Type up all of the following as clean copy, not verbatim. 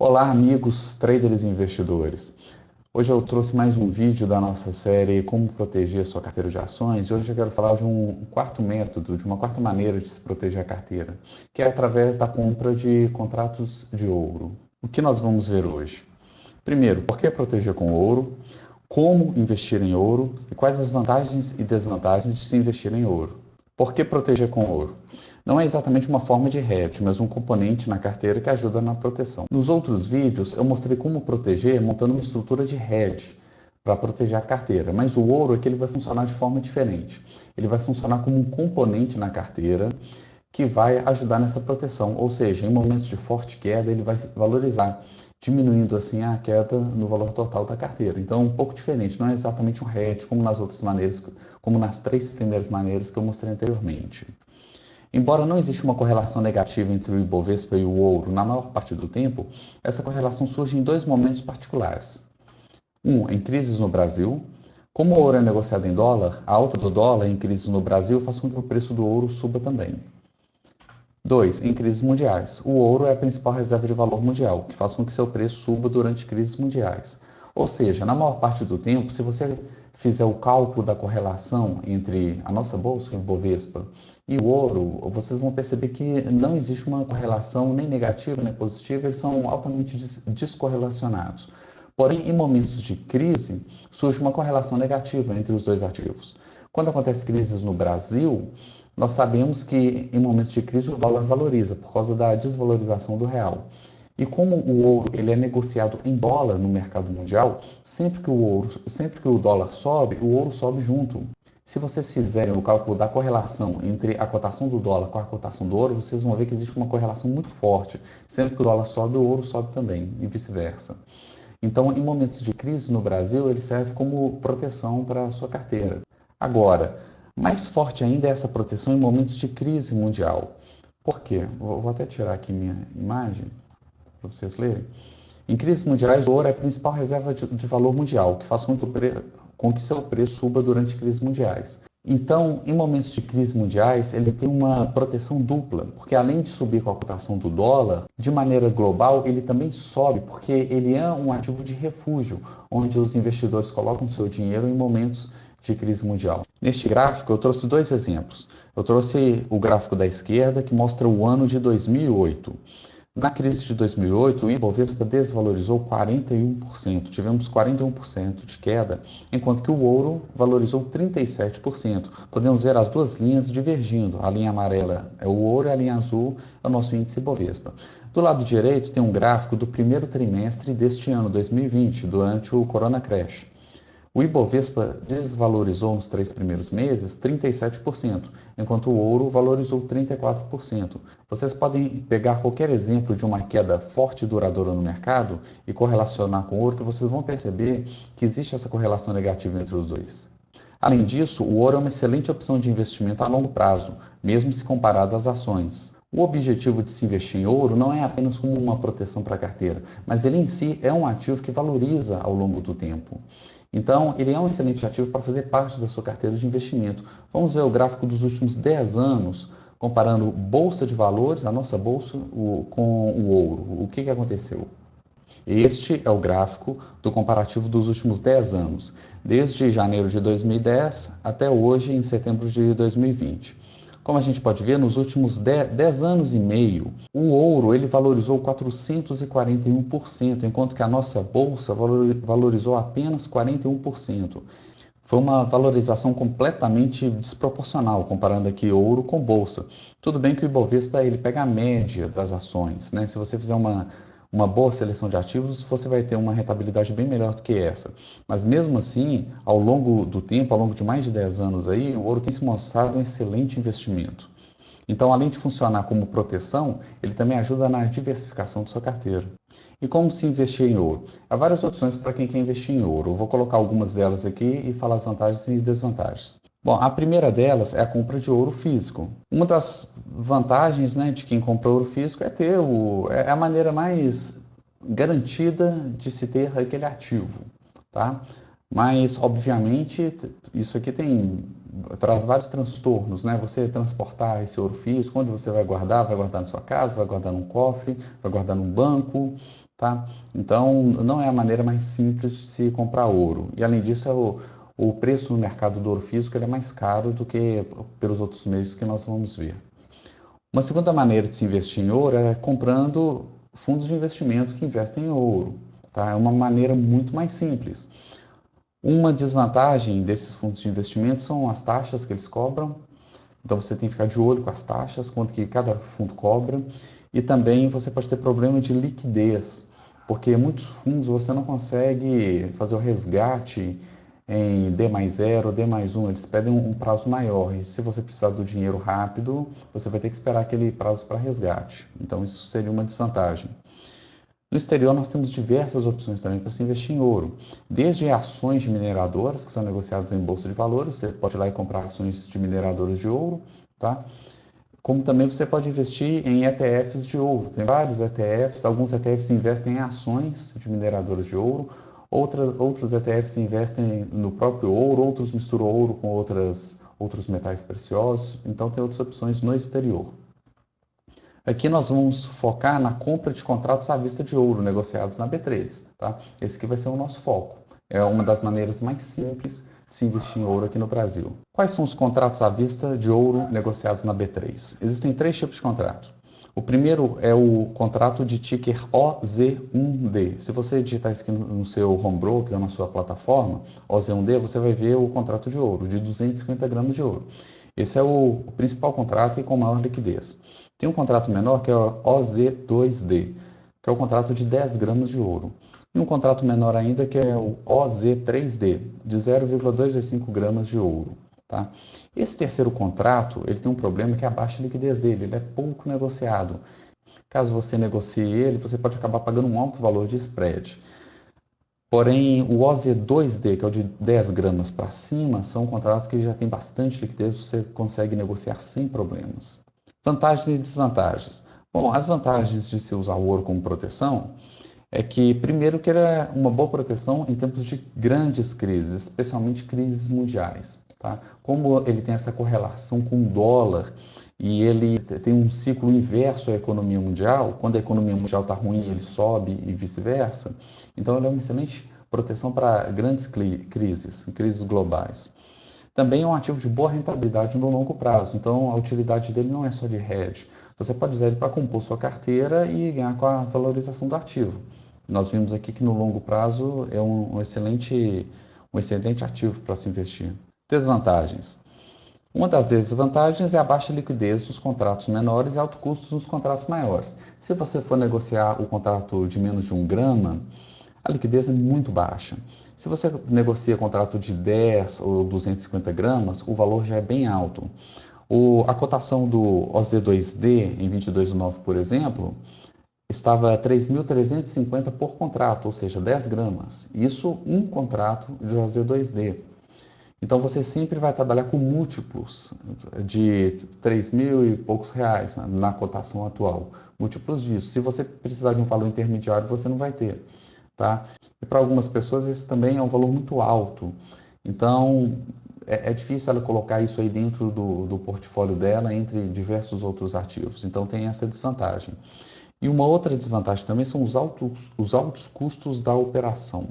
Olá, amigos traders e investidores. Hoje eu trouxe mais um vídeo da nossa série Como Proteger Sua Carteira de Ações e hoje eu quero falar de um quarto método, de uma quarta maneira de se proteger a carteira, que é através da compra de contratos de ouro. O que nós vamos ver hoje? Primeiro, por que proteger com ouro? Como investir em ouro e quais as vantagens e desvantagens de se investir em ouro. Por que proteger com ouro? Não é exatamente uma forma de hedge, mas um componente na carteira que ajuda na proteção. Nos outros vídeos eu mostrei como proteger montando uma estrutura de hedge para proteger a carteira, mas o ouro é que ele vai funcionar de forma diferente. Ele vai funcionar como um componente na carteira que vai ajudar nessa proteção, ou seja, em momentos de forte queda ele vai valorizar, diminuindo assim a queda no valor total da carteira. Então é um pouco diferente, não é exatamente um hedge como nas outras maneiras, como nas três primeiras maneiras que eu mostrei anteriormente. Embora não exista uma correlação negativa entre o Ibovespa e o ouro na maior parte do tempo, essa correlação surge em dois momentos particulares. Um, em crises no Brasil. Como o ouro é negociado em dólar, a alta do dólar em crises no Brasil faz com que o preço do ouro suba também. 2. Em crises mundiais. O ouro é a principal reserva de valor mundial, que faz com que seu preço suba durante crises mundiais. Ou seja, na maior parte do tempo, se você fizer o cálculo da correlação entre a nossa bolsa, o Ibovespa, e o ouro, vocês vão perceber que não existe uma correlação nem negativa nem positiva, eles são altamente descorrelacionados. Porém, em momentos de crise, surge uma correlação negativa entre os dois ativos. Quando acontece crises no Brasil, nós sabemos que em momentos de crise o dólar valoriza por causa da desvalorização do real. E como o ouro ele é negociado em dólar no mercado mundial, sempre que o dólar sobe, o ouro sobe junto. Se vocês fizerem o cálculo da correlação entre a cotação do dólar com a cotação do ouro, vocês vão ver que existe uma correlação muito forte. Sempre que o dólar sobe, o ouro sobe também, e vice-versa. Então, em momentos de crise no Brasil, ele serve como proteção para a sua carteira. Agora, mais forte ainda é essa proteção em momentos de crise mundial. Por quê? Vou até tirar aqui minha imagem para vocês lerem. Em crises mundiais, o ouro é a principal reserva de valor mundial, que faz com que seu preço suba durante crises mundiais. Então, em momentos de crises mundiais, ele tem uma proteção dupla, porque além de subir com a cotação do dólar, de maneira global, ele também sobe, porque ele é um ativo de refúgio, onde os investidores colocam seu dinheiro em momentos de crise mundial. Neste gráfico, eu trouxe dois exemplos. Eu trouxe o gráfico da esquerda, que mostra o ano de 2008. Na crise de 2008, o Ibovespa desvalorizou 41%, tivemos 41% de queda, enquanto que o ouro valorizou 37%. Podemos ver as duas linhas divergindo, a linha amarela é o ouro e a linha azul é o nosso índice Ibovespa. Do lado direito tem um gráfico do primeiro trimestre deste ano, 2020, durante o Corona Crash. O Ibovespa desvalorizou nos 3 primeiros meses 37%, enquanto o ouro valorizou 34%. Vocês podem pegar qualquer exemplo de uma queda forte e duradoura no mercado e correlacionar com o ouro, que vocês vão perceber que existe essa correlação negativa entre os dois. Além disso, o ouro é uma excelente opção de investimento a longo prazo, mesmo se comparado às ações. O objetivo de se investir em ouro não é apenas como uma proteção para a carteira, mas ele em si é um ativo que valoriza ao longo do tempo. Então, ele é um excelente ativo para fazer parte da sua carteira de investimento. Vamos ver o gráfico dos últimos 10 anos, comparando bolsa de valores, a nossa bolsa, com o ouro. O que aconteceu? Este é o gráfico do comparativo dos últimos 10 anos, desde janeiro de 2010 até hoje, em setembro de 2020. Como a gente pode ver, nos últimos 10 anos e meio, o ouro ele valorizou 441%, enquanto que a nossa bolsa valorizou apenas 41%. Foi uma valorização completamente desproporcional, comparando aqui ouro com bolsa. Tudo bem que o Ibovespa ele pega a média das ações, né? Se você fizer uma boa seleção de ativos, você vai ter uma rentabilidade bem melhor do que essa. Mas mesmo assim, ao longo do tempo, ao longo de mais de 10 anos aí, o ouro tem se mostrado um excelente investimento. Então, além de funcionar como proteção, ele também ajuda na diversificação de sua carteira. E como se investir em ouro? Há várias opções para quem quer investir em ouro. Eu vou colocar algumas delas aqui e falar as vantagens e desvantagens. Bom, a primeira delas é a compra de ouro físico. Uma das vantagens, né, de quem compra ouro físico é é a maneira mais garantida de se ter aquele ativo, tá? Mas, obviamente, isso aqui traz vários transtornos, né? Você transportar esse ouro físico, onde você vai guardar na sua casa, vai guardar num cofre, vai guardar num banco, tá? Então, não é a maneira mais simples de se comprar ouro. E, além disso, o preço no mercado do ouro físico ele é mais caro do que pelos outros meios que nós vamos ver. Uma segunda maneira de se investir em ouro é comprando fundos de investimento que investem em ouro, tá? É uma maneira muito mais simples. Uma desvantagem desses fundos de investimento são as taxas que eles cobram. Então você tem que ficar de olho com as taxas, quanto que cada fundo cobra. E também você pode ter problema de liquidez, porque muitos fundos você não consegue fazer o resgate em D mais zero, D mais um, eles pedem um prazo maior. E se você precisar do dinheiro rápido, você vai ter que esperar aquele prazo para resgate. Então isso seria uma desvantagem. No exterior, nós temos diversas opções também para se investir em ouro, desde ações de mineradoras, que são negociadas em bolsa de valores, você pode ir lá e comprar ações de mineradoras de ouro, tá? Como também você pode investir em ETFs de ouro. Tem vários ETFs, alguns ETFs investem em ações de mineradoras de ouro, outros ETFs investem no próprio ouro, outros misturam ouro com outros metais preciosos, então tem outras opções no exterior. Aqui nós vamos focar na compra de contratos à vista de ouro negociados na B3, tá? Esse aqui vai ser o nosso foco. É uma das maneiras mais simples de se investir em ouro aqui no Brasil. Quais são os contratos à vista de ouro negociados na B3? Existem três tipos de contrato. O primeiro é o contrato de ticker OZ1D. Se você digitar isso aqui no seu home broker ou na sua plataforma, OZ1D, você vai ver o contrato de ouro, de 250 gramas de ouro. Esse é o principal contrato e com maior liquidez. Tem um contrato menor que é o OZ2D, que é o contrato de 10 gramas de ouro. E um contrato menor ainda que é o OZ3D, de 0,225 gramas de ouro. Tá? Esse terceiro contrato ele tem um problema que é a baixa liquidez dele, ele é pouco negociado. Caso você negocie ele, você pode acabar pagando um alto valor de spread. Porém, o OZ2D, que é o de 10 gramas para cima, são contratos que já têm bastante liquidez, você consegue negociar sem problemas. Vantagens e desvantagens. Bom, as vantagens de se usar o ouro como proteção é que, primeiro, que ele é uma boa proteção em tempos de grandes crises, especialmente crises mundiais. Tá? Como ele tem essa correlação com o dólar e ele tem um ciclo inverso à economia mundial, quando a economia mundial está ruim, ele sobe e vice-versa, então ele é uma excelente proteção para grandes crises globais. Também é um ativo de boa rentabilidade no longo prazo, então a utilidade dele não é só de hedge. Você pode usar ele para compor sua carteira e ganhar com a valorização do ativo. Nós vimos aqui que no longo prazo é um excelente ativo para se investir. Desvantagens. Uma das desvantagens é a baixa liquidez dos contratos menores e alto custo nos contratos maiores. Se você for negociar o contrato de menos de 1 grama, a liquidez é muito baixa. Se você negocia contrato de 10 ou 250 gramas, o valor já é bem alto. A cotação do OZ2D em 22,9, por exemplo, estava 3.350 por contrato, ou seja, 10 gramas. Isso um contrato de OZ2D. Então você sempre vai trabalhar com múltiplos de 3 mil e poucos reais na cotação atual. Múltiplos disso. Se você precisar de um valor intermediário, você não vai ter. Tá? E para algumas pessoas esse também é um valor muito alto. Então é difícil ela colocar isso aí dentro do portfólio dela entre diversos outros ativos. Então tem essa desvantagem. E uma outra desvantagem também são os altos custos da operação.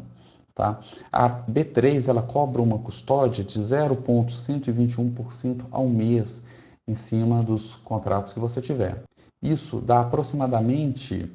Tá? A B3 ela cobra uma custódia de 0,121% ao mês em cima dos contratos que você tiver. Isso dá aproximadamente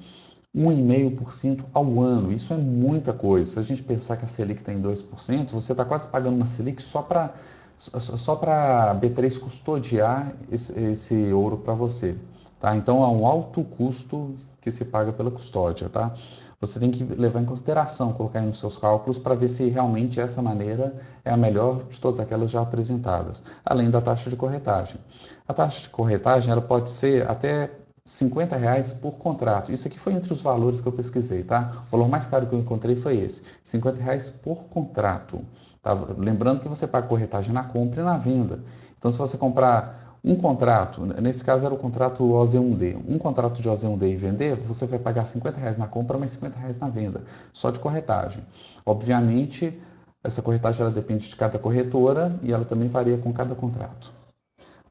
1,5% ao ano. Isso é muita coisa. Se a gente pensar que a Selic está em 2%, você está quase pagando uma Selic só para a B3 custodiar esse ouro para você. Tá? Então, há um alto custo que se paga pela custódia. Tá? Você tem que levar em consideração, colocar aí nos seus cálculos para ver se realmente essa maneira é a melhor de todas aquelas já apresentadas, além da taxa de corretagem. A taxa de corretagem ela pode ser até R$ 50 por contrato. Isso aqui foi entre os valores que eu pesquisei, tá? O valor mais caro que eu encontrei foi esse, R$ 50 por contrato. Tá? Lembrando que você paga corretagem na compra e na venda. Então, se você comprar um contrato, nesse caso era o contrato OZ1D, um contrato de OZ1D e vender, você vai pagar R$ 50 na compra, mas R$ 50 na venda, só de corretagem. Obviamente, Essa corretagem ela depende de cada corretora e ela também varia com cada contrato.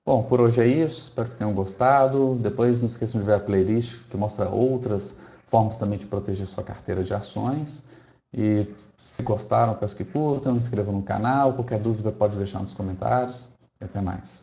Bom, por hoje é isso, espero que tenham gostado. Depois não esqueçam de ver a playlist que mostra outras formas também de proteger sua carteira de ações. E se gostaram, peço que curtam, inscrevam no canal. Qualquer dúvida pode deixar nos comentários. E até mais.